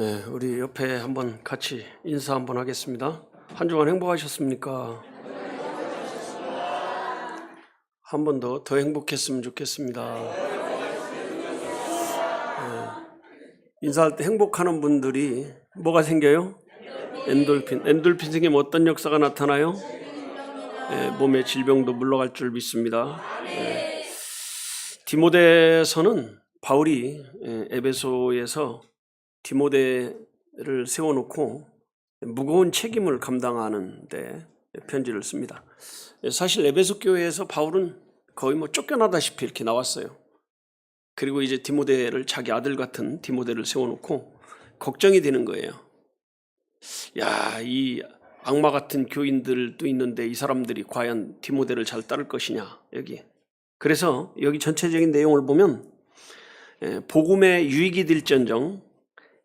네, 우리 옆에 한번 같이 인사 한번 하겠습니다. 한 주간 행복하셨습니까? 한 번 더 행복했으면 좋겠습니다. 인사할 때 행복하는 분들이 뭐가 생겨요? 엔돌핀 생기면 어떤 역사가 나타나요? 몸의 질병도 물러갈 줄 믿습니다. 디모데서는 바울이 에베소에서 디모데를 세워놓고 무거운 책임을 감당하는 데 편지를 씁니다. 사실 에베소 교회에서 바울은 거의 쫓겨나다시피 이렇게 나왔어요. 그리고 이제 디모데를 자기 아들 같은 디모데를 세워놓고 걱정이 되는 거예요. 야, 이 악마 같은 교인들도 있는데 이 사람들이 과연 디모데를 잘 따를 것이냐 여기. 그래서 여기 전체적인 내용을 보면 복음에 유익이 될지언정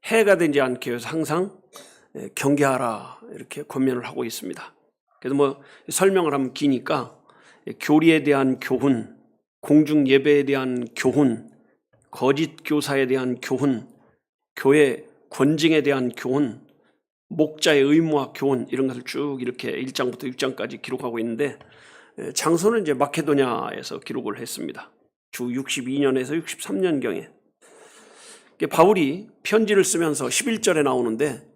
해가 되지 않게 해서 항상 경계하라 이렇게 권면을 하고 있습니다. 그래서 설명을 하면 기니까 교리에 대한 교훈, 공중 예배에 대한 교훈, 거짓 교사에 대한 교훈, 교회 권징에 대한 교훈, 목자의 의무와 교훈 이런 것을 쭉 이렇게 1장부터 6장까지 기록하고 있는데 장소는 이제 마케도냐에서 기록을 했습니다. 주 62년에서 63년경에 바울이 편지를 쓰면서 11절에 나오는데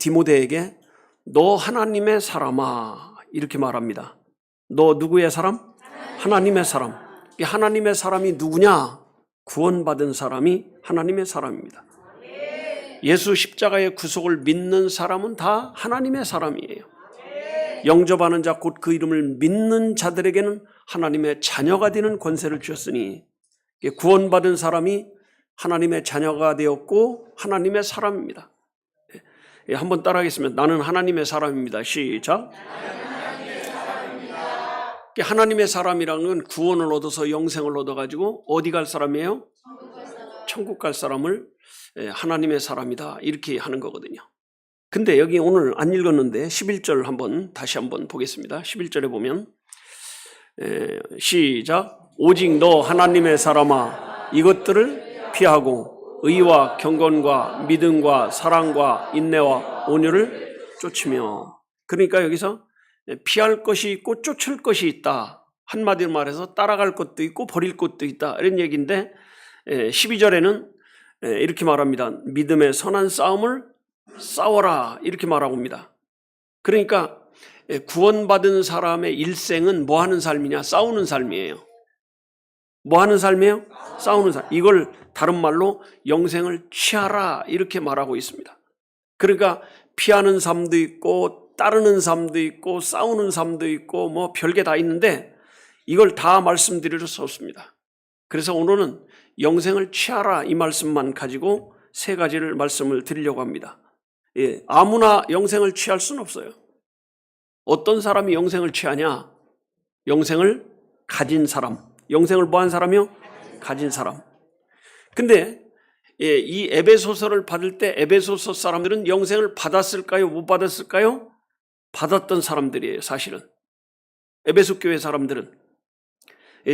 디모데에게 너 하나님의 사람아 이렇게 말합니다. 너 누구의 사람? 하나님의 사람. 하나님의 사람이 누구냐? 구원받은 사람이 하나님의 사람입니다. 예수 십자가의 구속을 믿는 사람은 다 하나님의 사람이에요. 영접하는 자 곧 그 이름을 믿는 자들에게는 하나님의 자녀가 되는 권세를 주셨으니 구원받은 사람이 하나님의 자녀가 되었고 하나님의 사람입니다. 한번 따라하겠습니다. 나는 하나님의 사람입니다. 시작. 하나님의 사람이라는 건 구원을 얻어서 영생을 얻어가지고 어디 갈 사람이에요? 천국 갈 사람을 하나님의 사람이다 이렇게 하는 거거든요. 근데 여기 오늘 안 읽었는데 11절 다시 한번 보겠습니다. 11절에 보면 시작. 오직 너 하나님의 사람아 이것들을 피하고 의와 경건과 믿음과 사랑과 인내와 온유를 쫓으며. 그러니까 여기서 피할 것이 있고 쫓을 것이 있다. 한마디로 말해서 따라갈 것도 있고 버릴 것도 있다 이런 얘기인데 12절에는 이렇게 말합니다. 믿음의 선한 싸움을 싸워라 이렇게 말하고 있습니다. 그러니까 구원받은 사람의 일생은 뭐 하는 삶이냐? 싸우는 삶이에요. 뭐 하는 삶이에요? 싸우는 삶. 이걸 다른 말로 영생을 취하라 이렇게 말하고 있습니다. 그러니까 피하는 삶도 있고 따르는 삶도 있고 싸우는 삶도 있고 별게 다 있는데 이걸 다 말씀드릴 수 없습니다. 그래서 오늘은 영생을 취하라 이 말씀만 가지고 세 가지를 말씀을 드리려고 합니다. 아무나 영생을 취할 수는 없어요. 어떤 사람이 영생을 취하냐? 영생을 가진 사람. 영생을 뭐 한 사람이요? 가진 사람. 근데 이 에베소서를 받을 때 에베소서 사람들은 영생을 받았을까요? 못 받았을까요? 받았던 사람들이에요, 사실은. 에베소 교회 사람들은.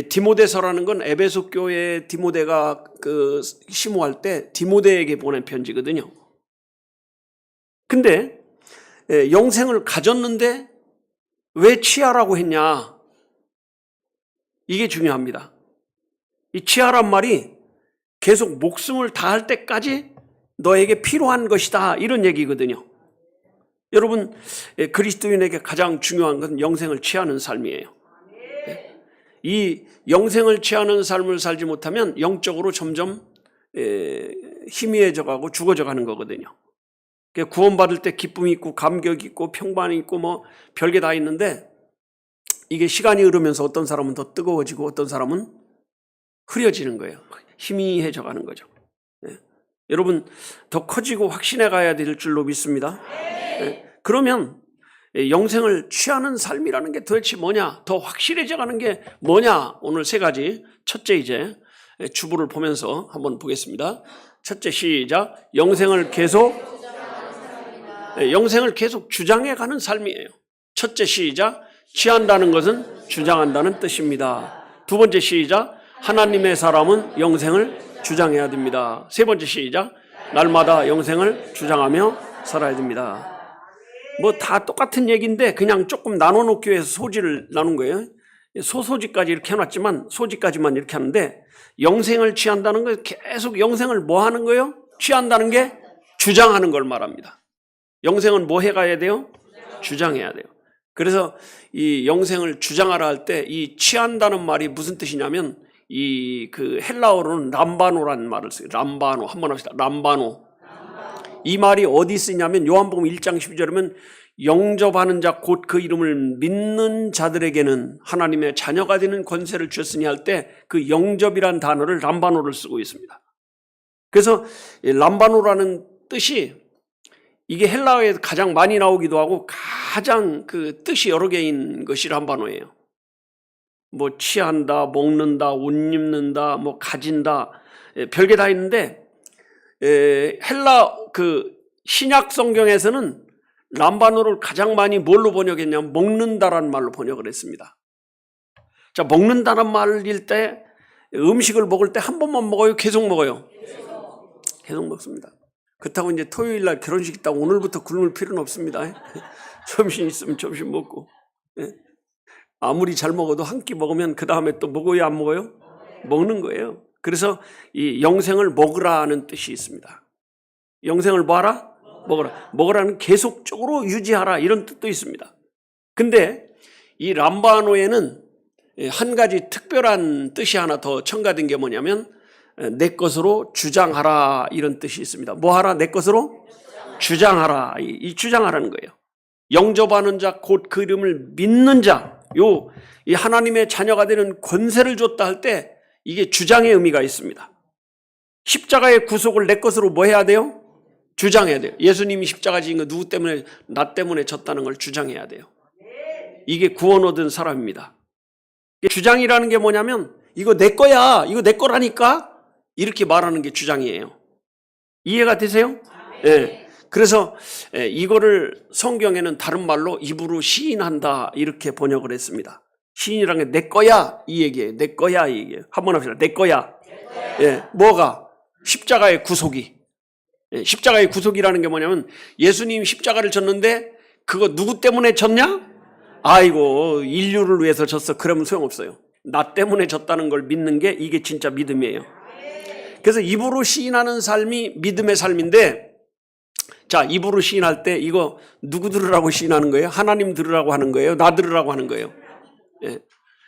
디모데서라는 건 에베소 교회 디모데가 심호할 때 디모데에게 보낸 편지거든요. 근데 영생을 가졌는데 왜 취하라고 했냐? 이게 중요합니다. 이 취하란 말이 계속 목숨을 다할 때까지 너에게 필요한 것이다 이런 얘기거든요. 여러분 그리스도인에게 가장 중요한 것은 영생을 취하는 삶이에요. 이 영생을 취하는 삶을 살지 못하면 영적으로 점점 희미해져 가고 죽어져 가는 거거든요. 구원받을 때 기쁨이 있고 감격이 있고 평반이 있고 별게 다 있는데 이게 시간이 흐르면서 어떤 사람은 더 뜨거워지고 어떤 사람은 흐려지는 거예요. 희미해져 가는 거죠. 여러분 더 커지고 확신해 가야 될 줄로 믿습니다. 그러면 영생을 취하는 삶이라는 게 도대체 뭐냐? 더 확실해져 가는 게 뭐냐? 오늘 세 가지. 첫째 이제 주부를 보면서 한번 보겠습니다. 첫째 시작. 영생을 계속 주장해 가는 삶이에요. 첫째 시작. 취한다는 것은 주장한다는 뜻입니다. 두 번째 시작. 하나님의 사람은 영생을 주장해야 됩니다. 세 번째 시작. 날마다 영생을 주장하며 살아야 됩니다. 뭐 다 똑같은 얘기인데 그냥 조금 나눠놓기 위해서 소지를 나눈 거예요. 소소지까지 이렇게 해놨지만 소지까지만 이렇게 하는데, 영생을 취한다는 거 계속 영생을 뭐 하는 거예요? 취한다는 게 주장하는 걸 말합니다. 영생은 뭐 해가야 돼요? 주장해야 돼요. 그래서 이 영생을 주장하라 할 때 이 취한다는 말이 무슨 뜻이냐면, 이 그 헬라어로는 람바노라는 말을 써요. 람바노. 한번 합시다. 람바노. 이 말이 어디 쓰냐면 요한복음 1장 12절이면 영접하는 자 곧 그 이름을 믿는 자들에게는 하나님의 자녀가 되는 권세를 주셨으니 할 때 그 영접이란 단어를 람바노를 쓰고 있습니다. 그래서 람바노라는 뜻이 이게 헬라어에 가장 많이 나오기도 하고 가장 그 뜻이 여러 개인 것이 람바노예요. 뭐 취한다, 먹는다, 옷 입는다, 뭐 가진다, 별게 다 있는데 헬라 그 신약 성경에서는 람바노를 가장 많이 뭘로 번역했냐면 먹는다라는 말로 번역을 했습니다. 자, 먹는다는 말일 때 음식을 먹을 때 한 번만 먹어요? 계속 먹어요? 계속 먹습니다. 그렇다고 이제 토요일 날 결혼식 있다고 오늘부터 굶을 필요는 없습니다. 점심 있으면 점심 먹고. 아무리 잘 먹어도 한 끼 먹으면 그 다음에 또 먹어요, 안 먹어요? 먹는 거예요. 그래서 이 영생을 먹으라는 뜻이 있습니다. 영생을 뭐 하라? 먹으라. 먹으라는 계속적으로 유지하라 이런 뜻도 있습니다. 근데 이 람바노에는 한 가지 특별한 뜻이 하나 더 첨가된 게 뭐냐면 내 것으로 주장하라 이런 뜻이 있습니다. 뭐 하라? 내 것으로 주장하라. 이 주장하라는 거예요. 영접하는 자 곧 그 이름을 믿는 자, 이 하나님의 자녀가 되는 권세를 줬다 할 때 이게 주장의 의미가 있습니다. 십자가의 구속을 내 것으로 뭐 해야 돼요? 주장해야 돼요. 예수님이 십자가 지은 거 누구 때문에, 나 때문에 졌다는 걸 주장해야 돼요. 이게 구원 얻은 사람입니다. 주장이라는 게 뭐냐면 이거 내 거야, 이거 내 거라니까 이렇게 말하는 게 주장이에요. 이해가 되세요? 네. 그래서 이거를 성경에는 다른 말로 입으로 시인한다 이렇게 번역을 했습니다. 시인이라는 게 내 거야 이 얘기예요. 내 거야 이 얘기예요. 한번 합시다. 내 거야. 예, 뭐가? 십자가의 구속이. 예, 십자가의 구속이라는 게 뭐냐면 예수님 십자가를 졌는데 그거 누구 때문에 졌냐? 아이고 인류를 위해서 졌어. 그러면 소용없어요. 나 때문에 졌다는 걸 믿는 게 이게 진짜 믿음이에요. 그래서 입으로 시인하는 삶이 믿음의 삶인데, 자, 입으로 시인할 때 이거 누구 들으라고 시인하는 거예요? 하나님 들으라고 하는 거예요? 나 들으라고 하는 거예요? 예,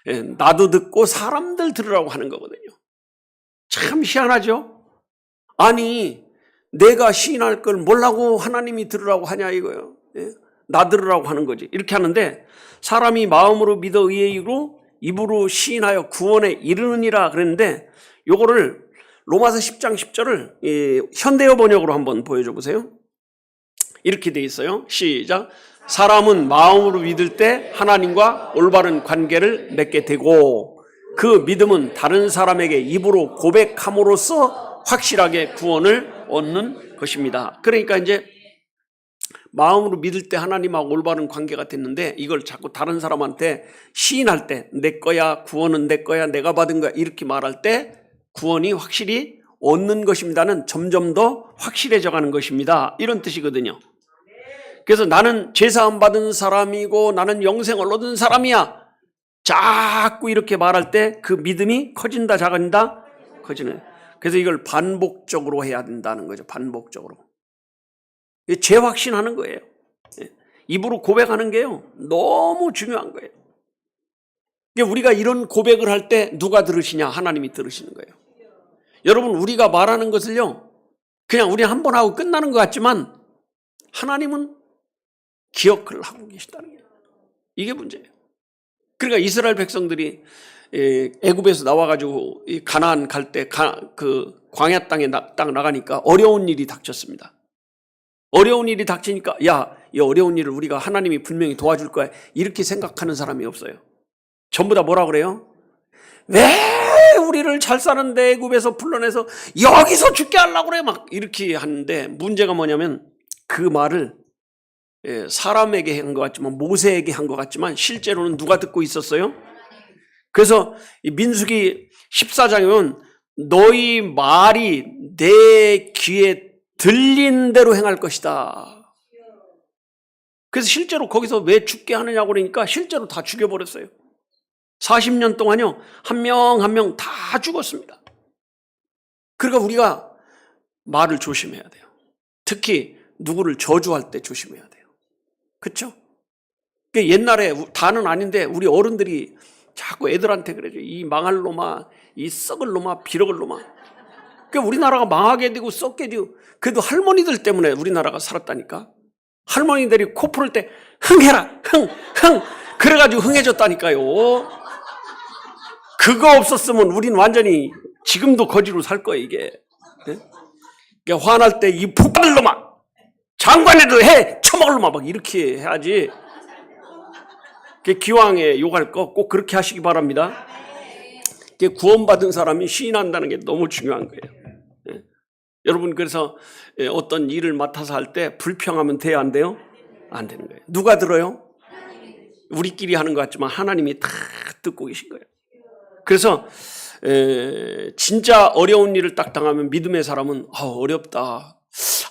예, 나도 듣고 사람들 들으라고 하는 거거든요. 참 희한하죠? 아니 내가 시인할 걸 뭐라고 하나님이 들으라고 하냐 이거예요. 예? 나 들으라고 하는 거지. 이렇게 하는데 사람이 마음으로 믿어 의에 이르고 입으로 시인하여 구원에 이르느니라 그랬는데, 요거를 로마서 10장 10절을 현대어 번역으로 한번 보여줘 보세요. 이렇게 돼 있어요. 시작. 사람은 마음으로 믿을 때 하나님과 올바른 관계를 맺게 되고 그 믿음은 다른 사람에게 입으로 고백함으로써 확실하게 구원을 얻는 것입니다. 그러니까 이제 마음으로 믿을 때 하나님하고 올바른 관계가 됐는데 이걸 자꾸 다른 사람한테 시인할 때 내 거야, 구원은 내 거야, 내가 받은 거야 이렇게 말할 때 구원이 확실히 얻는 것입니다는 점점 더 확실해져 가는 것입니다. 이런 뜻이거든요. 그래서 나는 제사함 받은 사람이고 나는 영생을 얻은 사람이야. 자꾸 이렇게 말할 때 그 믿음이 커진다, 작아진다? 커지는. 그래서 이걸 반복적으로 해야 된다는 거죠. 반복적으로. 재확신하는 거예요. 입으로 고백하는 게요. 너무 중요한 거예요. 우리가 이런 고백을 할 때 누가 들으시냐? 하나님이 들으시는 거예요. 여러분, 우리가 말하는 것을요, 그냥 우리 한 번 하고 끝나는 것 같지만 하나님은 기억을 하고 계시다는 거예요. 이게 문제예요. 그러니까 이스라엘 백성들이 애굽에서 나와가지고 가나안 갈 때 그 광야 땅에 딱 나가니까 어려운 일이 닥쳤습니다. 어려운 일이 닥치니까 야, 이 어려운 일을 우리가 하나님이 분명히 도와줄 거야 이렇게 생각하는 사람이 없어요. 전부 다 뭐라 그래요? 왜 우리를 잘 사는데 애굽에서 불러내서 여기서 죽게 하려고 그래 막 이렇게 하는데, 문제가 뭐냐면 그 말을 사람에게 한 것 같지만, 모세에게 한 것 같지만 실제로는 누가 듣고 있었어요? 그래서 민수기 14장에 보면 너희 말이 내 귀에 들린 대로 행할 것이다. 그래서 실제로 거기서 왜 죽게 하느냐고 그러니까 실제로 다 죽여버렸어요. 40년 동안요, 한 명 한 명 다 죽었습니다. 그러니까 우리가 말을 조심해야 돼요. 특히 누구를 저주할 때 조심해야 돼요. 그렇죠? 옛날에 다는 아닌데 우리 어른들이 자꾸 애들한테 그러죠. 이 망할 놈아, 이 썩을 놈아, 비럭을 놈아. 그러니까 우리나라가 망하게 되고 썩게 되고, 그래도 할머니들 때문에 우리나라가 살았다니까. 할머니들이 코 풀을 때 흥해라, 흥. 그래가지고 흥해졌다니까요. 그거 없었으면 우린 완전히 지금도 거지로 살 거예요, 이게. 네? 그러니까 화날 때 이 폭발을 놈아, 장관에도 해, 처먹을 놈아, 막 이렇게 해야지. 기왕에 욕할 거 꼭 그렇게 하시기 바랍니다. 구원받은 사람이 시인한다는 게 너무 중요한 거예요. 예. 여러분, 그래서 어떤 일을 맡아서 할 때 불평하면 돼요, 안 돼요? 안 되는 거예요. 누가 들어요? 우리끼리 하는 것 같지만 하나님이 다 듣고 계신 거예요. 그래서 진짜 어려운 일을 딱 당하면 믿음의 사람은 어렵다,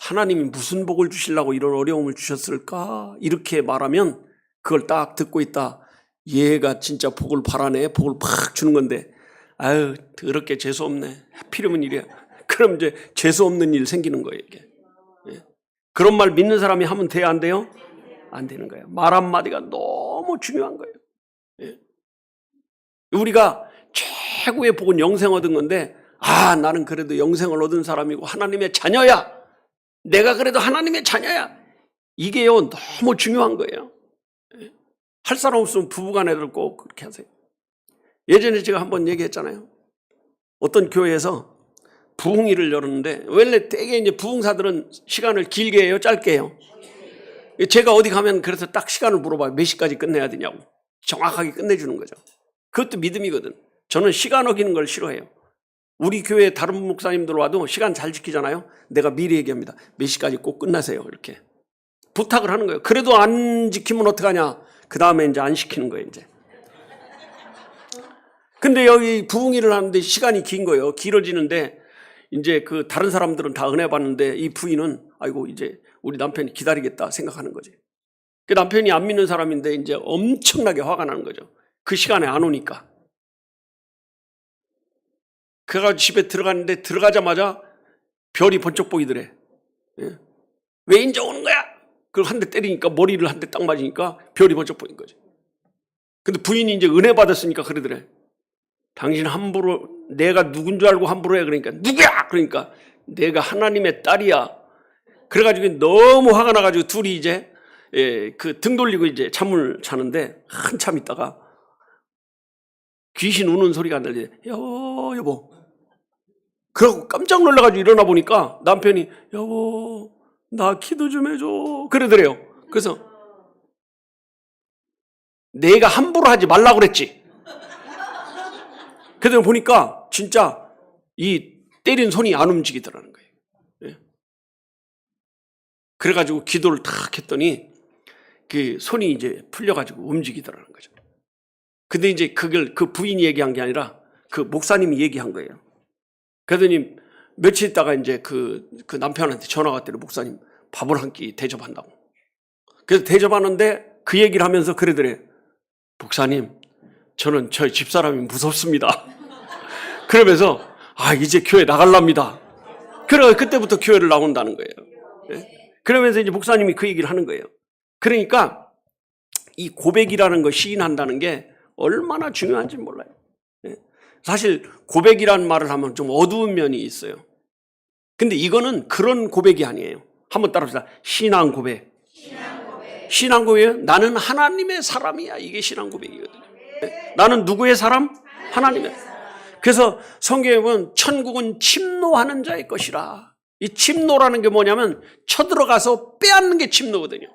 하나님이 무슨 복을 주시려고 이런 어려움을 주셨을까, 이렇게 말하면 그걸 딱 듣고 있다. 얘가 진짜 복을 바라네, 복을 팍 주는 건데, 아유 더럽게 재수없네, 하필이면 이래. 그럼 이제 재수없는 일 생기는 거예요, 이게. 예. 그런 말 믿는 사람이 하면 돼요, 안 돼요? 안 되는 거예요. 말 한마디가 너무 중요한 거예요. 예. 우리가 최고의 복은 영생 얻은 건데, 나는 그래도 영생을 얻은 사람이고 하나님의 자녀야, 내가 그래도 하나님의 자녀야, 이게요 너무 중요한 거예요. 예. 할 사람 없으면 부부간에도 꼭 그렇게 하세요. 예전에 제가 한번 얘기했잖아요. 어떤 교회에서 부흥회를 열었는데, 원래 되게 이제 부흥사들은 시간을 길게 해요, 짧게 해요? 제가 어디 가면 그래서 딱 시간을 물어봐요. 몇 시까지 끝내야 되냐고. 정확하게 끝내주는 거죠. 그것도 믿음이거든. 저는 시간 어기는 걸 싫어해요. 우리 교회 다른 목사님들 와도 시간 잘 지키잖아요. 내가 미리 얘기합니다. 몇 시까지 꼭 끝나세요, 이렇게 부탁을 하는 거예요. 그래도 안 지키면 어떡하냐, 그 다음에 이제 안 시키는 거예요, 이제. 근데 여기 부흥회를 하는데 시간이 긴 거예요. 길어지는데 이제 그 다른 사람들은 다 은혜 받는데 이 부인은 아이고 이제 우리 남편이 기다리겠다 생각하는 거지. 그 남편이 안 믿는 사람인데 이제 엄청나게 화가 나는 거죠. 그 시간에 안 오니까. 그래가지고 집에 들어갔는데 들어가자마자 별이 번쩍 보이더래. 예? 왜 이제 오는 거야? 그걸 한 대 때리니까, 머리를 한 대 딱 맞으니까 별이 번쩍 보인 거지. 근데 부인이 이제 은혜 받았으니까 그러더래. 당신 함부로, 내가 누군 줄 알고 함부로 해. 그러니까 누구야? 그러니까 내가 하나님의 딸이야. 그래가지고 너무 화가 나가지고 둘이 이제 그 등 돌리고 이제 잠을 자는데 한참 있다가 귀신 우는 소리가 들리네. 여보. 그러고 깜짝 놀라가지고 일어나 보니까 남편이 여보 나 기도 좀 해줘 그러더래요. 그래서 내가 함부로 하지 말라고 그랬지. 그래서 보니까 진짜 이 때린 손이 안 움직이더라는 거예요. 예. 그래가지고 기도를 탁 했더니 그 손이 이제 풀려가지고 움직이더라는 거죠. 근데 이제 그걸 그 부인이 얘기한 게 아니라 그 목사님이 얘기한 거예요. 그러더니 며칠 있다가 이제 그 남편한테 전화가 왔더니 목사님 밥을 한 끼 대접한다고. 그래서 대접하는데 그 얘기를 하면서 그러더래. 목사님, 저는 저희 집사람이 무섭습니다. 그러면서 이제 교회 나갈랍니다. 그래 그때부터 교회를 나온다는 거예요. 예? 그러면서 이제 목사님이 그 얘기를 하는 거예요. 그러니까 이 고백이라는 거, 시인한다는 게 얼마나 중요한지 몰라요. 예? 사실 고백이라는 말을 하면 좀 어두운 면이 있어요. 근데 이거는 그런 고백이 아니에요. 한번 따라합시다. 신앙 고백. 신앙 고백이에요. 나는 하나님의 사람이야. 이게 신앙 고백이거든요. 예? 나는 누구의 사람? 하나님의 사람. 그래서 성경에 보면 천국은 침노하는 자의 것이라. 이 침노라는 게 뭐냐면 쳐들어가서 빼앗는 게 침노거든요.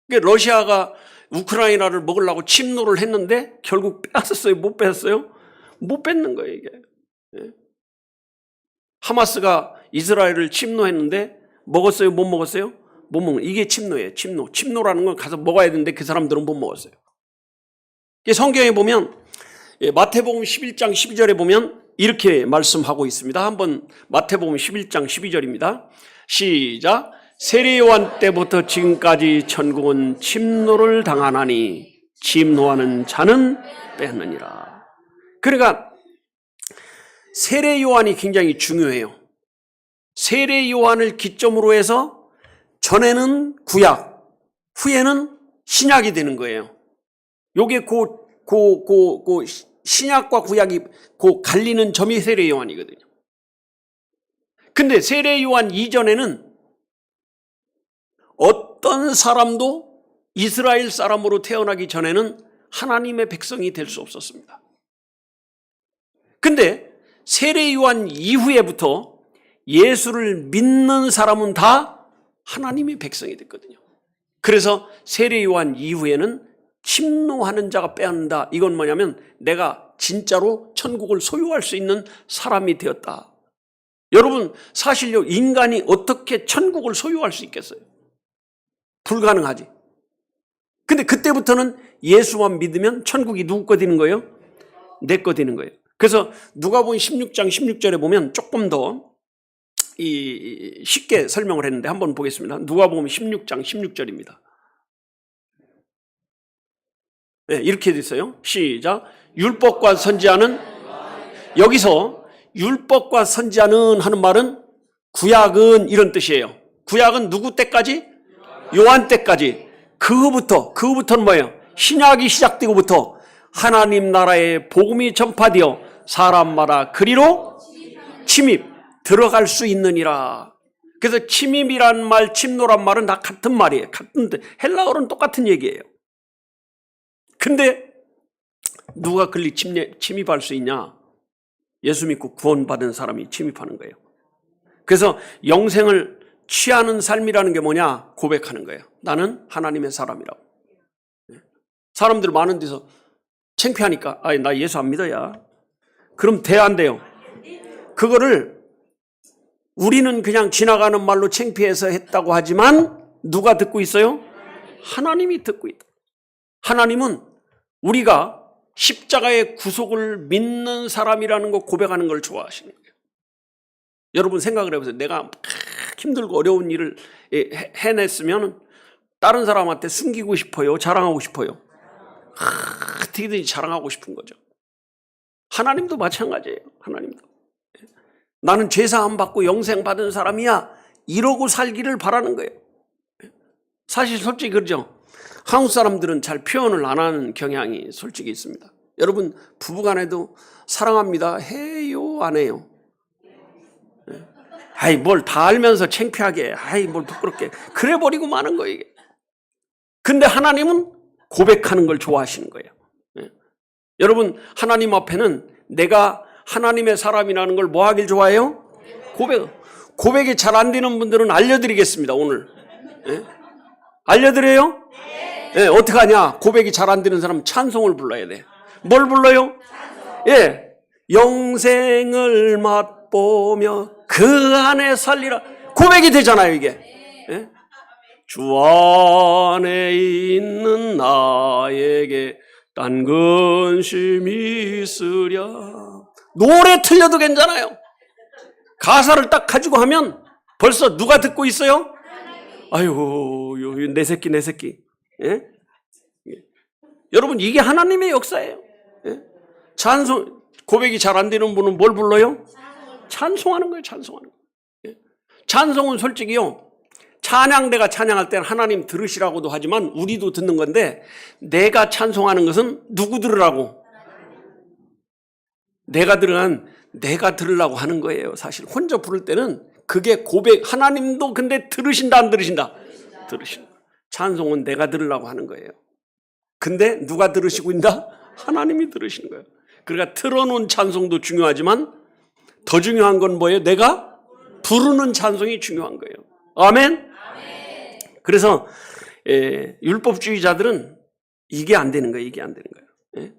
그러니까 러시아가 우크라이나를 먹으려고 침노를 했는데 결국 빼앗았어요? 못 뺐어요? 못 뺏는 거예요, 이게. 하마스가 이스라엘을 침노했는데 먹었어요? 못 먹었어요? 못 먹는. 이게 침노예요, 침노. 침노라는 건 가서 먹어야 되는데 그 사람들은 못 먹었어요. 성경에 보면 마태복음 11장 12절에 보면 이렇게 말씀하고 있습니다. 한번 마태복음 11장 12절입니다. 시작. 세례 요한 때부터 지금까지 천국은 침노를 당하나니 침노하는 자는 빼앗느니라. 그러니까 세례 요한이 굉장히 중요해요. 세례 요한을 기점으로 해서 전에는 구약, 후에는 신약이 되는 거예요. 요게 신약과 구약이 갈리는 점이 세례 요한이거든요. 근데 세례 요한 이전에는 어떤 사람도 이스라엘 사람으로 태어나기 전에는 하나님의 백성이 될 수 없었습니다. 근데 세례 요한 이후에부터 예수를 믿는 사람은 다 하나님의 백성이 됐거든요. 그래서 세례 요한 이후에는 침노하는 자가 빼앗는다. 이건 뭐냐면 내가 진짜로 천국을 소유할 수 있는 사람이 되었다. 여러분, 사실요, 인간이 어떻게 천국을 소유할 수 있겠어요? 불가능하지. 근데 그때부터는 예수만 믿으면 천국이 누구 거 되는 거예요? 내 거 되는 거예요. 그래서 누가복음 16장 16절에 보면 조금 더 쉽게 설명을 했는데 한번 보겠습니다. 누가복음 16장 16절입니다. 네, 이렇게 돼 있어요. 시작. 율법과 선지자는, 여기서 율법과 선지자는 하는 말은 구약은 이런 뜻이에요. 구약은 누구 때까지? 요한 때까지. 그후부터는 뭐예요? 신약이 시작되고부터 하나님 나라의 복음이 전파되어 사람마다 그리로 들어갈 수 있느니라. 그래서 침입이란 말, 침노란 말은 다 같은 말이에요. 같은데 헬라어는 똑같은 얘기예요. 근데 누가 그리 침입할 수 있냐? 예수 믿고 구원받은 사람이 침입하는 거예요. 그래서 영생을 취하는 삶이라는 게 뭐냐? 고백하는 거예요. 나는 하나님의 사람이라고. 사람들 많은 데서 창피하니까 나 예수 안 믿어야. 그럼 돼, 안 돼요? 그거를 우리는 그냥 지나가는 말로 창피해서 했다고 하지만 누가 듣고 있어요? 하나님이 듣고 있다. 하나님은 우리가 십자가의 구속을 믿는 사람이라는 거 고백하는 걸 좋아하시는 거예요. 여러분 생각을 해보세요. 내가 힘들고 어려운 일을 해냈으면 다른 사람한테 숨기고 싶어요? 자랑하고 싶어요? 어떻게든지 자랑하고 싶은 거죠. 하나님도 마찬가지예요. 하나님도. 나는 죄사함 받고 영생 받은 사람이야. 이러고 살기를 바라는 거예요. 사실 솔직히 그러죠. 한국 사람들은 잘 표현을 안 하는 경향이 솔직히 있습니다. 여러분 부부간에도 사랑합니다 해요, 안 해요? 아이 뭘 다 알면서 창피하게, 아이 뭘 부끄럽게 그래 버리고 마는 거예요 이게. 근데 하나님은 고백하는 걸 좋아하시는 거예요. 여러분 하나님 앞에는 내가 하나님의 사람이라는 걸 뭐 하길 좋아해요? 고백이 잘 안 되는 분들은 알려드리겠습니다 오늘. 알려드려요? 네, 어떻게 하냐? 고백이 잘 안 되는 사람은 찬송을 불러야 돼. 뭘 불러요? 예, 영생을 맛보며 그 안에 살리라. 고백이 되잖아요 이게. 예? 주 안에 있는 나에게 딴 근심이 있으랴. 노래 틀려도 괜찮아요. 가사를 딱 가지고 하면 벌써 누가 듣고 있어요? 아유, 내 새끼. 예? 여러분 이게 하나님의 역사예요. 예? 찬송, 고백이 잘 안 되는 분은 뭘 불러요? 찬송하는 거예요. 찬송하는 거예요. 예? 찬송은 솔직히요, 찬양대가 찬양할 때는 하나님 들으시라고도 하지만 우리도 듣는 건데, 내가 찬송하는 것은 누구 들으라고? 내가 들으려고 하는 거예요. 사실 혼자 부를 때는 그게 고백, 하나님도 근데 들으신다 안 들으신다? 들으신다. 찬송은 내가 들으려고 하는 거예요. 근데 누가 들으시고 있다? 하나님이 들으시는 거예요. 그러니까 틀어놓은 찬송도 중요하지만 더 중요한 건 뭐예요? 내가 부르는 찬송이 중요한 거예요. 아멘? 그래서 율법주의자들은 이게 안 되는 거예요. 이게 안 되는 거예요.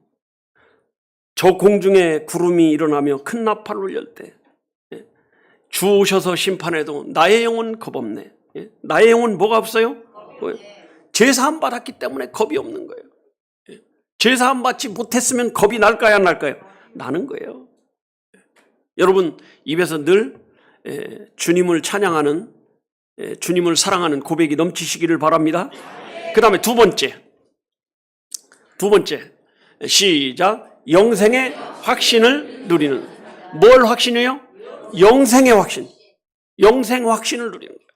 저 공중에 구름이 일어나며 큰 나팔을 울릴 때 주 오셔서 심판해도 나의 영혼 겁없네. 나의 영혼 뭐가 없어요? 제사함 받았기 때문에 겁이 없는 거예요. 제사함 받지 못했으면 겁이 날까요, 안 날까요? 나는 거예요. 여러분 입에서 늘 주님을 찬양하는, 주님을 사랑하는 고백이 넘치시기를 바랍니다. 그 다음에 두 번째 시작. 영생의 확신을 누리는. 뭘 확신이요? 영생의 확신. 영생 확신을 누리는 거예요.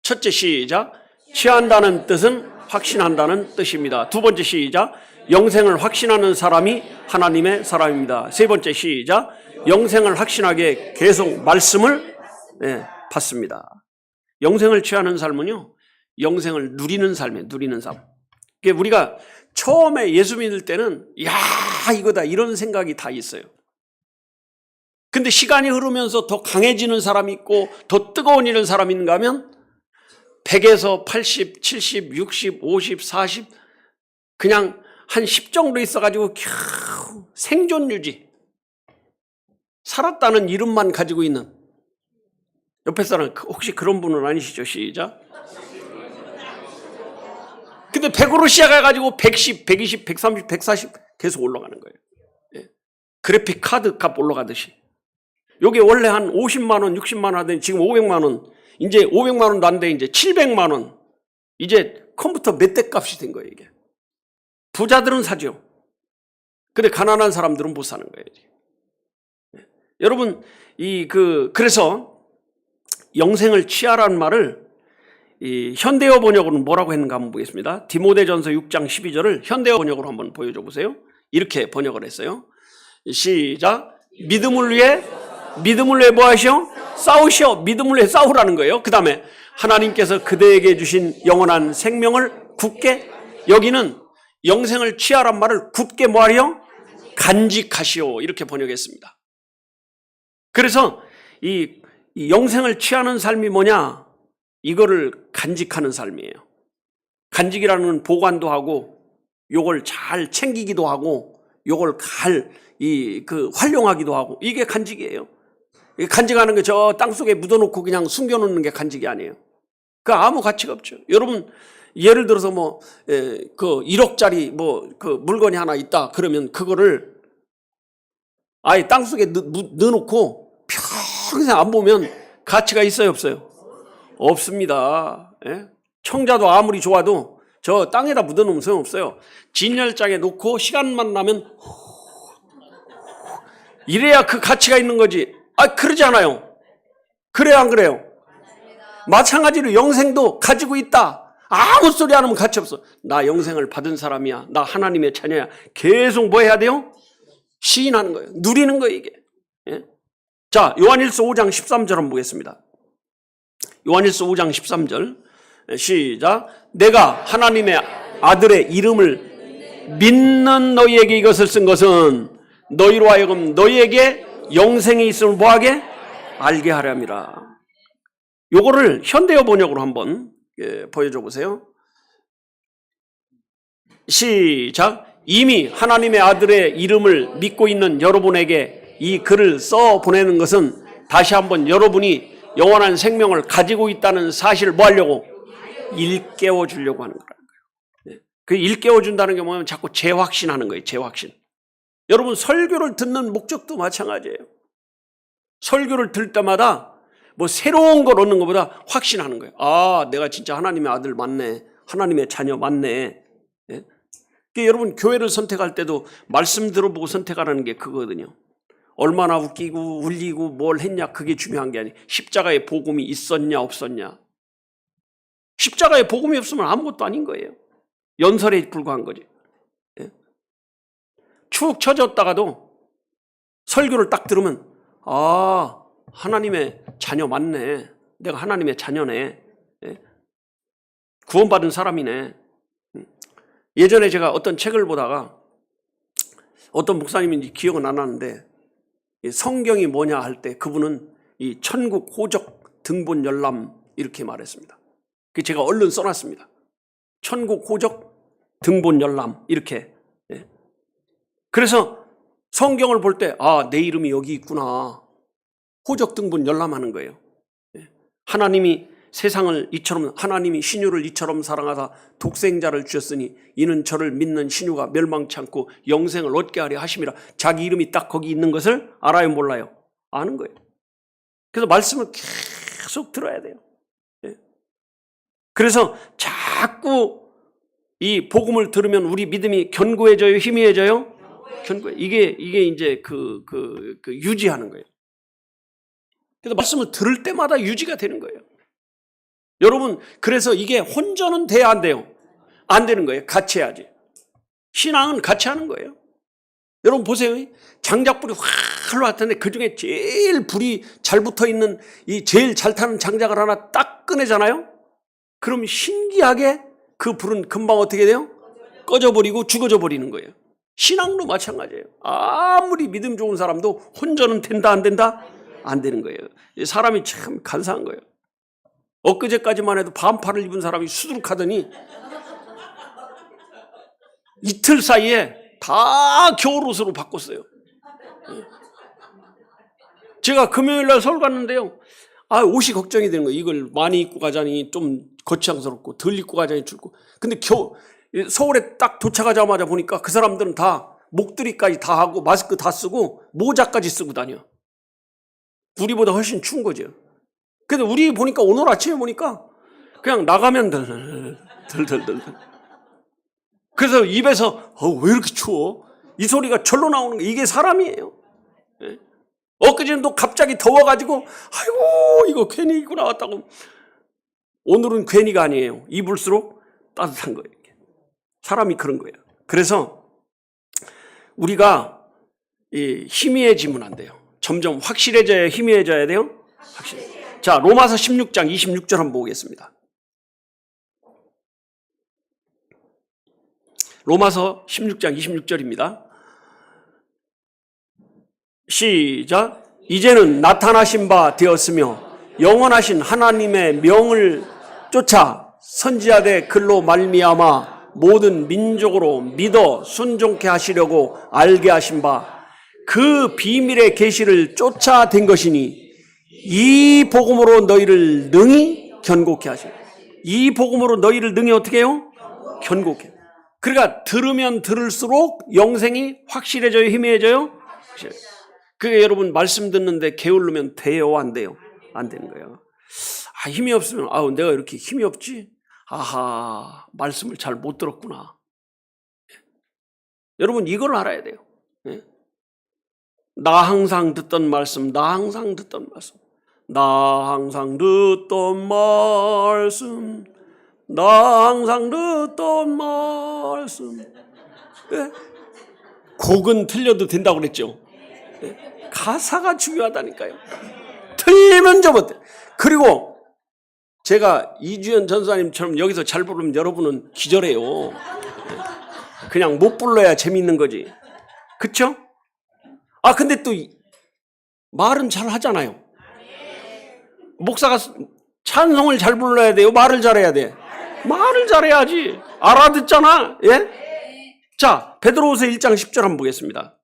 첫째 시작. 취한다는 뜻은 확신한다는 뜻입니다. 두 번째 시작. 영생을 확신하는 사람이 하나님의 사람입니다. 세 번째 시작. 영생을 확신하게 계속 말씀을 받습니다. 영생을 취하는 삶은요, 영생을 누리는 삶이에요. 누리는 삶. 우리가 처음에 예수 믿을 때는 야 이거다 이런 생각이 다 있어요. 근데 시간이 흐르면서 더 강해지는 사람이 있고 더 뜨거운 이런 사람이 있는가 하면 100에서 80, 70, 60, 50, 40 그냥 한 10 정도 있어가지고 겨우 생존 유지, 살았다는 이름만 가지고 있는. 옆에 사람 혹시 그런 분은 아니시죠? 시작. 근데 100으로 시작해가지고 110, 120, 130, 140 계속 올라가는 거예요. 그래픽 카드 값 올라가듯이. 요게 원래 한 50만 원, 60만 원 하더니 지금 500만 원, 이제 500만 원도 안 돼, 이제 700만 원. 이제 컴퓨터 몇 대 값이 된 거예요, 이게. 부자들은 사죠. 근데 가난한 사람들은 못 사는 거예요. 여러분, 그래서 영생을 취하라는 말을 이 현대어 번역으로는 뭐라고 했는가 한번 보겠습니다. 디모데전서 6장 12절을 현대어 번역으로 한번 보여줘 보세요. 이렇게 번역을 했어요. 시작. 믿음을 위해 뭐 하시오? 싸우시오. 믿음을 위해 싸우라는 거예요. 그 다음에 하나님께서 그대에게 주신 영원한 생명을 굳게, 여기는 영생을 취하란 말을 굳게 뭐 하리요? 간직하시오. 이렇게 번역했습니다. 그래서 이 영생을 취하는 삶이 뭐냐? 이거를 간직하는 삶이에요. 간직이라는 건 보관도 하고, 요걸 잘 챙기기도 하고, 요걸 활용하기도 하고, 이게 간직이에요. 간직하는 게 저 땅속에 묻어놓고 그냥 숨겨놓는 게 간직이 아니에요. 그 아무 가치가 없죠. 여러분, 예를 들어서 1억짜리 물건이 하나 있다. 그러면 그거를 아예 땅속에 넣어놓고 평생 안 보면 가치가 있어요, 없어요? 없습니다. 청자도 아무리 좋아도 저 땅에다 묻어놓으면 소용없어요. 진열장에 놓고 시간만 나면 이래야 그 가치가 있는 거지. 그러지 않아요. 그래요, 안 그래요? 마찬가지로 영생도 가지고 있다. 아무 소리 안 하면 가치 없어. 나 영생을 받은 사람이야. 나 하나님의 자녀야. 계속 뭐 해야 돼요? 시인하는 거예요. 누리는 거예요, 이게. 자, 요한일서 5장 13절 한번 보겠습니다. 요한일서 5장 13절 시작. 내가 하나님의 아들의 이름을 믿는 너희에게 이것을 쓴 것은 너희로 하여금 너희에게 영생이 있음을 뭐하게? 알게 하려 함이라. 요거를 현대어 번역으로 한번 보여줘 보세요. 시작. 이미 하나님의 아들의 이름을 믿고 있는 여러분에게 이 글을 써 보내는 것은 다시 한번 여러분이 영원한 생명을 가지고 있다는 사실을 뭐 하려고? 일깨워 주려고 하는 거예요. 그 일깨워 준다는 게 뭐냐면 자꾸 재확신하는 거예요. 재확신. 여러분, 설교를 듣는 목적도 마찬가지예요. 설교를 들을 때마다 뭐 새로운 걸 얻는 것보다 확신하는 거예요. 내가 진짜 하나님의 아들 맞네. 하나님의 자녀 맞네. 여러분, 교회를 선택할 때도 말씀 들어보고 선택하라는 게 그거거든요. 얼마나 웃기고 울리고 뭘 했냐, 그게 중요한 게 아니에요. 십자가의 복음이 있었냐 없었냐. 십자가의 복음이 없으면 아무것도 아닌 거예요. 연설에 불과한 거지. 축 처졌다가도 설교를 딱 들으면 하나님의 자녀 맞네. 내가 하나님의 자녀네. 구원받은 사람이네. 예전에 제가 어떤 책을 보다가 어떤 목사님인지 기억은 안 나는데 성경이 뭐냐 할 때 그분은 이 천국 호적 등본 열람 이렇게 말했습니다. 제가 얼른 써놨습니다. 천국 호적 등본 열람 이렇게. 그래서 성경을 볼 때 내 이름이 여기 있구나. 호적 등본 열람하는 거예요. 하나님이 세상을 이처럼, 하나님이 신유를 이처럼 사랑하사 독생자를 주셨으니 이는 저를 믿는 신유가 멸망치 않고 영생을 얻게 하려 하심이라. 자기 이름이 딱 거기 있는 것을 알아요, 몰라요? 아는 거예요. 그래서 말씀을 계속 들어야 돼요. 예. 그래서 자꾸 이 복음을 들으면 우리 믿음이 견고해져요, 희미해져요? 견고해. 이게 이제 유지하는 거예요. 그래서 말씀을 들을 때마다 유지가 되는 거예요. 여러분, 그래서 이게 혼전은 돼야 안 돼요? 안 되는 거예요. 같이 해야지. 신앙은 같이 하는 거예요. 여러분 보세요. 장작불이 확 올라왔는데 그 중에 제일 불이 잘 붙어 있는 이 제일 잘 타는 장작을 하나 딱 꺼내잖아요? 그럼 신기하게 그 불은 금방 어떻게 돼요? 꺼져버리고 죽어져 버리는 거예요. 신앙도 마찬가지예요. 아무리 믿음 좋은 사람도 혼전은 된다 안 된다? 안 되는 거예요. 사람이 참 간사한 거예요. 엊그제까지만 해도 반팔을 입은 사람이 수두룩하더니 이틀 사이에 다 겨울옷으로 바꿨어요. 제가 금요일날 서울 갔는데요. 옷이 걱정이 되는 거예요. 이걸 많이 입고 가자니 좀 거창스럽고 덜 입고 가자니 춥고. 근데 서울에 딱 도착하자마자 보니까 그 사람들은 다 목도리까지 다 하고 마스크 다 쓰고 모자까지 쓰고 다녀. 우리보다 훨씬 추운 거죠. 근데 우리 보니까 오늘 아침에 보니까 그냥 나가면 덜덜덜. 그래서 입에서 왜 이렇게 추워? 이 소리가 절로 나오는 거. 이게 사람이에요. 예? 엊그제는 또 갑자기 더워가지고 아이고 이거 괜히 입고 나왔다고. 오늘은 괜히가 아니에요. 입을수록 따뜻한 거예요. 사람이 그런 거예요. 그래서 우리가 희미해지면 안 돼요. 점점 확실해져야 희미해져야 돼요. 확실해. 자, 로마서 16장 26절 한번 보겠습니다. 로마서 16장 26절입니다. 시작. 이제는 나타나신 바 되었으며 영원하신 하나님의 명을 쫓아 선지자의 글로 말미암아 모든 민족으로 믿어 순종케 하시려고 알게 하신 바 그 비밀의 계시를 쫓아된 것이니 이 복음으로 너희를 능히 견고케 하시고. 이 복음으로 너희를 능히 어떻게 해요? 견고케. 그러니까 들으면 들을수록 영생이 확실해져요, 희미해져요? 그게 여러분 말씀 듣는데 게으르면 돼요, 안 돼요? 안 되는 거예요. 힘이 없으면 내가 이렇게 힘이 없지? 아하, 말씀을 잘 못 들었구나. 여러분 이걸 알아야 돼요. 나 항상 듣던 말씀, 나 항상 듣던 말씀, 나 항상 듣던 말씀, 나 항상 듣던 말씀. 곡은 틀려도 된다고 그랬죠. 가사가 중요하다니까요. 틀리면 접어대. 그리고 제가 이주연 전사님처럼 여기서 잘 부르면 여러분은 기절해요. 그냥 못 불러야 재밌는 거지. 그쵸? 근데 또 말은 잘 하잖아요. 목사가 찬송을 잘 불러야 돼요? 말을 잘해야 돼? 말을 잘해야지. 알아듣잖아. 예? 자, 베드로후서 1장 10절 한번 보겠습니다.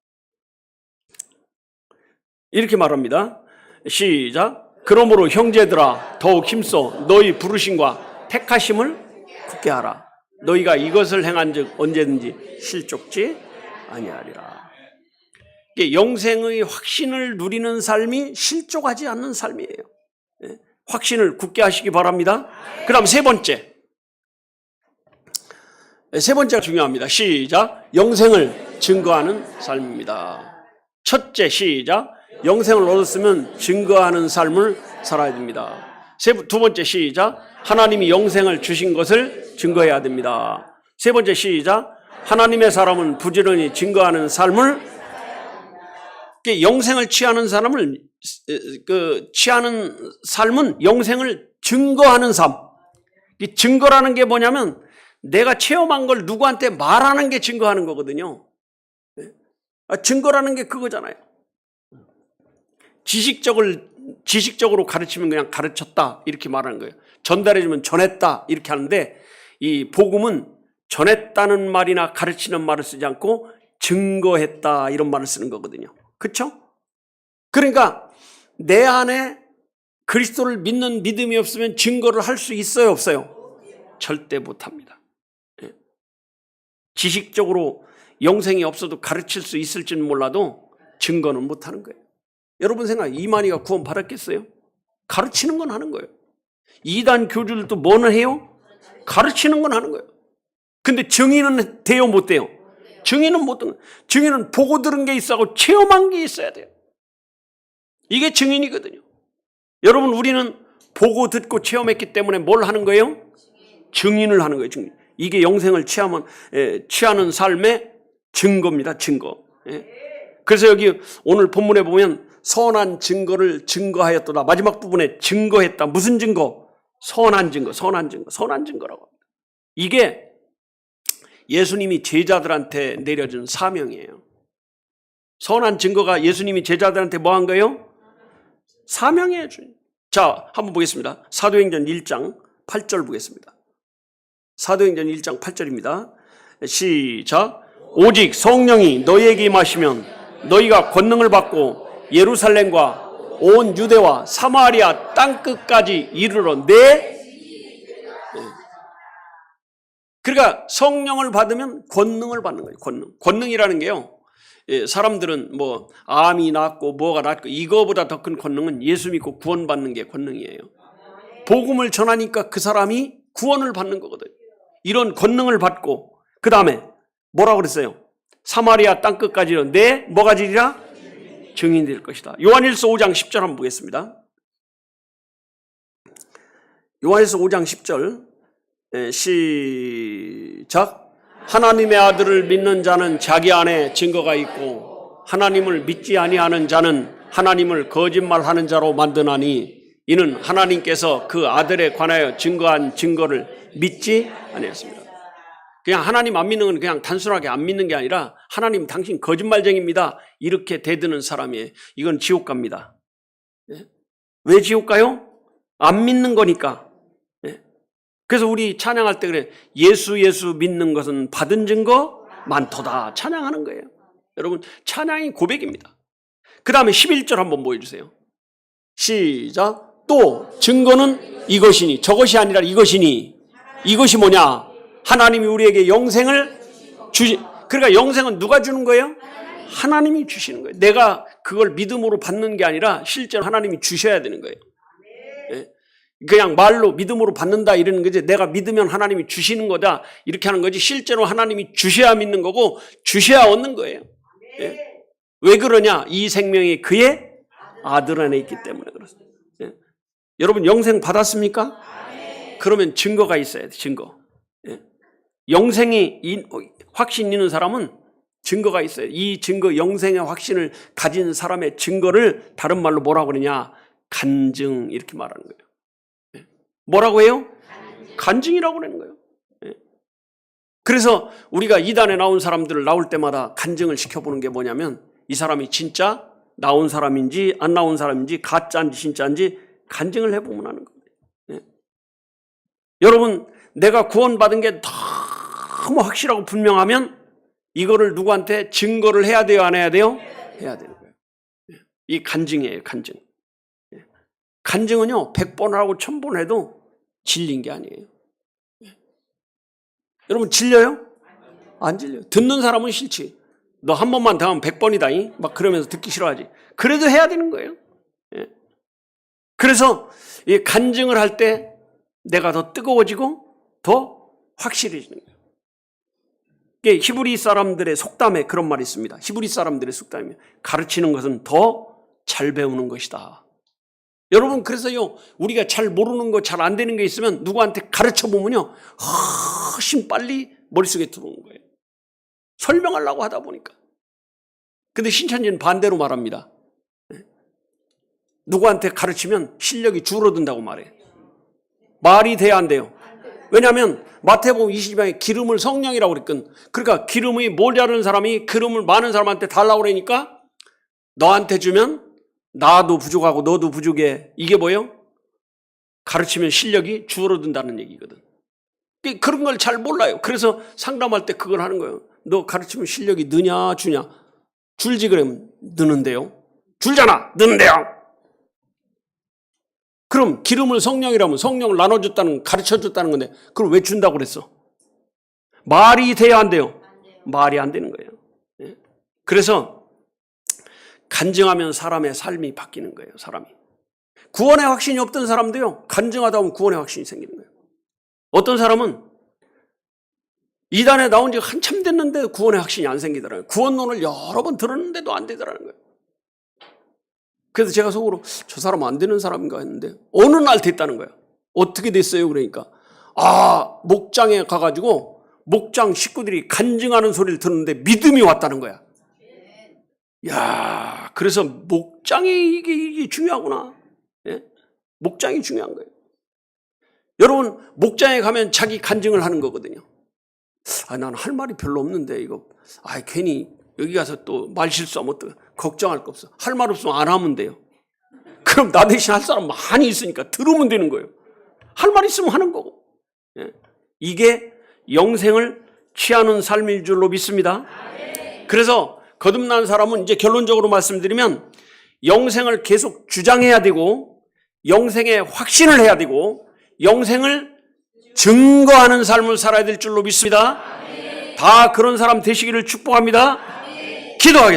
이렇게 말합니다. 시작. 그러므로 형제들아 더욱 힘써 너희 부르심과 택하심을 굳게 하라. 너희가 이것을 행한즉 언제든지 실족지 아니하리라. 영생의 확신을 누리는 삶이 실족하지 않는 삶이에요. 확신을 굳게 하시기 바랍니다. 그 다음 세 번째가 중요합니다. 시작. 영생을 증거하는 삶입니다. 첫째, 시작. 영생을 얻었으면 증거하는 삶을 살아야 됩니다. 두 번째, 시작. 하나님이 영생을 주신 것을 증거해야 됩니다. 세 번째, 시작. 하나님의 사람은 부지런히 증거하는 삶을. 영생을 취하는 사람을 취하는 삶은 영생을 증거하는 삶. 이 증거라는 게 뭐냐면 내가 체험한 걸 누구한테 말하는 게 증거하는 거거든요. 증거라는 게 그거잖아요. 지식적으로 가르치면 그냥 가르쳤다 이렇게 말하는 거예요. 전달해주면 전했다 이렇게 하는데 이 복음은 전했다는 말이나 가르치는 말을 쓰지 않고 증거했다 이런 말을 쓰는 거거든요. 그렇죠? 그러니까 내 안에 그리스도를 믿는 믿음이 없으면 증거를 할 수 있어요, 없어요? 절대 못합니다. 지식적으로 영생이 없어도 가르칠 수 있을지는 몰라도 증거는 못하는 거예요. 여러분 생각해, 이만희가 구원 받았겠어요? 가르치는 건 하는 거예요. 이단 교주들도 뭐는 해요? 가르치는 건 하는 거예요. 근데 증인은 돼요, 못 돼요? 증인은 못 돼요. 증인은 보고 들은 게 있어야 체험한 게 있어야 돼요. 이게 증인이거든요. 여러분, 우리는 보고 듣고 체험했기 때문에 뭘 하는 거예요? 증인을 하는 거예요. 증인. 이게 영생을 취하는 삶의 증거입니다. 증거. 그래서 여기 오늘 본문에 보면 선한 증거를 증거하였도다. 마지막 부분에 증거했다. 무슨 증거? 선한 증거, 선한 증거, 선한 증거라고 합니다. 이게 예수님이 제자들한테 내려준 사명이에요. 선한 증거가 예수님이 제자들한테 뭐 한 거예요? 사명이에요. 자, 한번 보겠습니다. 사도행전 1장 8절 보겠습니다. 사도행전 1장 8절입니다. 시작. 오직 성령이 너희에게 임하시면 너희가 권능을 받고 예루살렘과 온 유대와 사마리아 땅끝까지 이르러 그러니까 성령을 받으면 권능을 받는 거예요. 권능이라는 게요. 사람들은 뭐 암이 낫고 뭐가 낫고 이거보다 더 큰 권능은 예수 믿고 구원받는 게 권능이에요. 복음을 전하니까 그 사람이 구원을 받는 거거든요. 이런 권능을 받고 그 다음에 뭐라고 그랬어요? 사마리아 땅끝까지 뭐가 지리라? 증인이 될 것이다. 요한일서 5장 10절 한번 보겠습니다. 요한일서 5장 10절 시작. 하나님의 아들을 믿는 자는 자기 안에 증거가 있고 하나님을 믿지 아니하는 자는 하나님을 거짓말하는 자로 만드나니 이는 하나님께서 그 아들에 관하여 증거한 증거를 믿지 아니했습니다. 그냥 하나님 안 믿는 건 그냥 단순하게 안 믿는 게 아니라 하나님 당신 거짓말쟁이입니다. 이렇게 대드는 사람이에요. 이건 지옥 갑니다. 왜 지옥 가요? 안 믿는 거니까. 그래서 우리 찬양할 때 그래. 예수 믿는 것은 받은 증거 많도다. 찬양하는 거예요. 여러분, 찬양이 고백입니다. 그 다음에 11절 한번 보여주세요. 시작. 또 증거는 이것이니, 저것이 아니라 이것이니. 이것이 뭐냐? 하나님이 우리에게 영생을 그러니까 영생은 누가 주는 거예요? 하나님이 주시는 거예요. 내가 그걸 믿음으로 받는 게 아니라 실제로 하나님이 주셔야 되는 거예요. 그냥 말로 믿음으로 받는다 이러는 거지, 내가 믿으면 하나님이 주시는 거다 이렇게 하는 거지, 실제로 하나님이 주셔야 믿는 거고 주셔야 얻는 거예요. 왜 그러냐? 이 생명이 그의 아들 안에 있기 때문에 그렇습니다. 여러분, 영생 받았습니까? 그러면 증거가 있어야 돼. 증거. 영생이 확신 있는 사람은 증거가 있어요. 이 증거, 영생의 확신을 가진 사람의 증거를 다른 말로 뭐라고 그러냐? 간증, 이렇게 말하는 거예요. 뭐라고 해요? 간증이라고 그러는 거예요. 그래서 우리가 이단에 나온 사람들을 나올 때마다 간증을 시켜보는 게 뭐냐면 이 사람이 진짜 나온 사람인지 안 나온 사람인지 가짜인지 진짜인지 간증을 해보면 하는 거예요. 여러분, 내가 구원받은 게 너무 확실하고 분명하면 이거를 누구한테 증거를 해야 돼요? 안 해야 돼요? 해야 되는 거예요. 이 간증이에요. 간증. 간증은요, 100번 하고 1000번 해도 질린 게 아니에요. 여러분, 질려요? 안 질려요. 듣는 사람은 싫지. 너 한 번만 더 하면 100번이다. 막 그러면서 듣기 싫어하지. 그래도 해야 되는 거예요. 그래서 이 간증을 할 때 내가 더 뜨거워지고 더 확실해지는 거예요. 히브리 사람들의 속담에 그런 말이 있습니다. 히브리 사람들의 속담이 가르치는 것은 더 잘 배우는 것이다. 여러분, 그래서요, 우리가 잘 모르는 거, 잘 안 되는 게 있으면 누구한테 가르쳐 보면요, 훨씬 빨리 머릿속에 들어오는 거예요. 설명하려고 하다 보니까. 근데 신천지는 반대로 말합니다. 누구한테 가르치면 실력이 줄어든다고 말해요. 말이 돼야 안 돼요. 왜냐하면 마태복음 22장에 기름을 성령이라고 그랬거든. 그러니까 기름이 모자라는 사람이 기름을 많은 사람한테 달라고 그러니까 너한테 주면 나도 부족하고 너도 부족해. 이게 뭐예요? 가르치면 실력이 줄어든다는 얘기거든. 그런 걸 잘 몰라요. 그래서 상담할 때 그걸 하는 거예요. 너 가르치면 실력이 느냐 주냐? 줄지 그러면 느는데요. 줄잖아. 느는데요. 그럼 기름을 성령이라면 성령을 나눠줬다는, 가르쳐줬다는 건데 그걸 왜 준다고 그랬어? 말이 돼야 안 돼요? 말이 안 되는 거예요. 그래서 간증하면 사람의 삶이 바뀌는 거예요. 사람이. 구원의 확신이 없던 사람도요, 간증하다 보면 구원의 확신이 생기는 거예요. 어떤 사람은 이단에 나온 지 한참 됐는데 구원의 확신이 안 생기더라고요. 구원론을 여러 번 들었는데도 안 되더라는 거예요. 그래서 제가 속으로 저 사람 안 되는 사람인가 했는데 어느 날 됐다는 거예요. 어떻게 됐어요? 그러니까 목장에 가가지고 목장 식구들이 간증하는 소리를 듣는데 믿음이 왔다는 거야. 야, 그래서 목장이 이게 중요하구나. 예? 목장이 중요한 거예요. 여러분, 목장에 가면 자기 간증을 하는 거거든요. 나는 할 말이 별로 없는데 이거 괜히 여기 가서 또 말 실수하면 어떡해. 걱정할 거 없어. 할 말 없으면 안 하면 돼요. 그럼 나 대신 할 사람 많이 있으니까 들으면 되는 거예요. 할 말 있으면 하는 거고. 예? 이게 영생을 취하는 삶일 줄로 믿습니다. 그래서 거듭난 사람은 이제 결론적으로 말씀드리면 영생을 계속 주장해야 되고 영생의 확신을 해야 되고 영생을 증거하는 삶을 살아야 될 줄로 믿습니다. 다 그런 사람 되시기를 축복합니다. 기도하겠습니다.